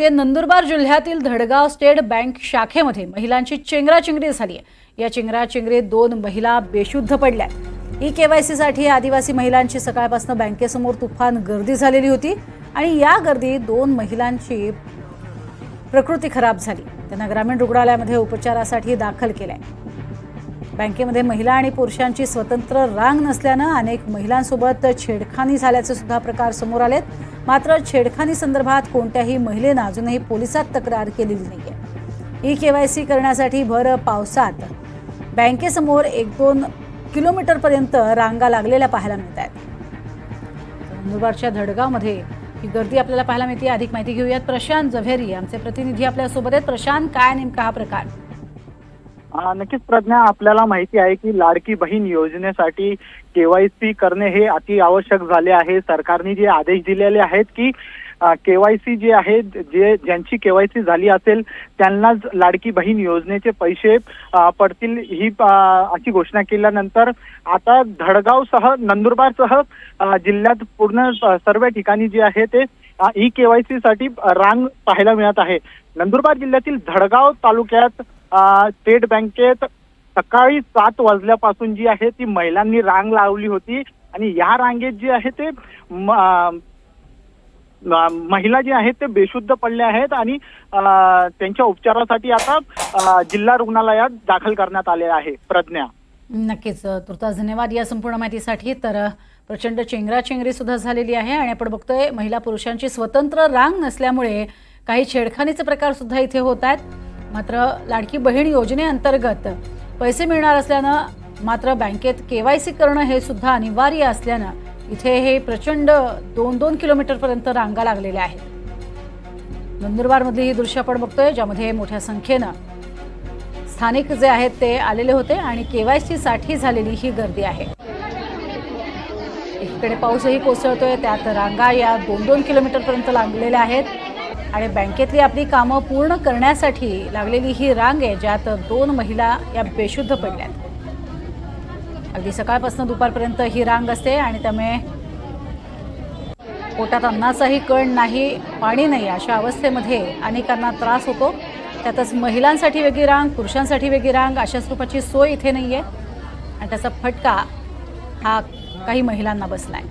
ते नंदुरबार जिल्ह्यातील Dhadgaon state bank शाखेमध्ये महिलांची चेंगराचेंगरी झाली आहे। या चेंगराचेंगरीत 2 महिला बेशुद्ध पडल्या। ई-केवायसी साठी आदिवासी महिलांची सकाळपासून बँकेसमोर तुफान गर्दी झालेली होती आणि या गर्दीत 2 महिलांची प्रकृती खराब झाली। त्यांना ग्रामीण रुग्णालयामध्ये उपचारासाठी दाखल केले। बँकेमध्ये महिला आणि पुरुषांची स्वतंत्र रांग नसल्याने अनेक महिलांसोबत छेडखानी झाल्याचे सुद्धा प्रकार समोर आलेत। मात्र छेडखानी संदर्भात कोणत्याही महिलेने अजूनही पोलिसात तक्रार केलेली नाहीये। ई-केवायसी करण्यासाठी भर पावसात बँकेसमोर 1-2 किलोमीटरपर्यंत रांगा लागलेल्या पाहायला मिळत आहेत। नंदुरबारच्या धडगावमध्ये ही गर्दी आपल्याला पाहायला मिळते। अधिक माहिती घेऊयात, प्रशांत जव्हेरी आमचे प्रतिनिधी आपल्यासोबत आहेत। प्रशांत, काय नेमका हा प्रकार? नक्कीच प्रज्ञा, आपल्याला माहिती आहे की लाडकी बहीण योजनेसाठी केवायसी करणे हे अति आवश्यक झाले आहे। सरकारने जे आदेश दिलेले आहेत की केवायसी जे आहे, ज्यांची केवायसी झाली असेल त्यांनाच लाडकी बहीण योजनेचे पैसे पडतील, ही अशी घोषणा केल्यानंतर आता धडगावसह नंदुरबारसह जिल्ह्यात पूर्ण सर्व ठिकाणी जे आहे ते ई-केवायसी साठी रांग पाहायला मिळत आहे। नंदुरबार जिल्ह्यातील धडगाव तालुक्यात स्टेट बँकेत सकाळी 7 वाजल्यापासून जी आहे ती महिलांनी रांग लावली होती आणि या रांगेत जे आहे ते महिला जे आहेत ते बेशुद्ध पडले आहेत आणि त्यांच्या उपचारासाठी आता जिल्हा रुग्णालयात दाखल करण्यात आले आहे। प्रज्ञा, नक्कीच तुर्तास धन्यवाद या संपूर्ण माहितीसाठी। तर प्रचंड चेंगराचेंगरी सुद्धा झालेली आहे आणि आपण बघतोय महिला पुरुषांची स्वतंत्र रांग नसल्यामुळे काही छेडखानीचे प्रकार सुद्धा इथे होत आहेत। मात्र लाडकी बहीण योजनेअंतर्गत पैसे मिळणार असल्यानं मात्र बँकेत केवायसी करणं हे सुद्धा अनिवार्य असल्यानं इथे हे प्रचंड 2-2 किलोमीटरपर्यंत रांगा लागलेल्या आहेत। नंदुरबारमधली ही दृश्य आपण बघतोय, ज्यामध्ये मोठ्या संख्येनं स्थानिक जे आहेत ते आलेले होते आणि केवायसी साठी झालेली ही गर्दी आहे। एकीकडे पाऊसही कोसळतोय, त्यात रांगा या 2-2 किलोमीटरपर्यंत लागलेल्या आहेत आणि बँकेतली आपली कामं पूर्ण करण्यासाठी लागलेली ही रांग आहे, ज्यात 2 महिला या बेशुद्ध पडल्यात। अगदी सकाळपासून दुपारपर्यंत ही रांग असते आणि त्यामुळे पोटात अन्नाचाही कण नाही, पाणी नाही, अशा अवस्थेमध्ये अनेकांना त्रास होतो। त्यातच महिलांसाठी वेगळी रांग, पुरुषांसाठी वेगळी रांग, अशा स्वरूपाची सोय इथे नाहीये आणि त्याचा फटका हा काही महिलांना बसलाय।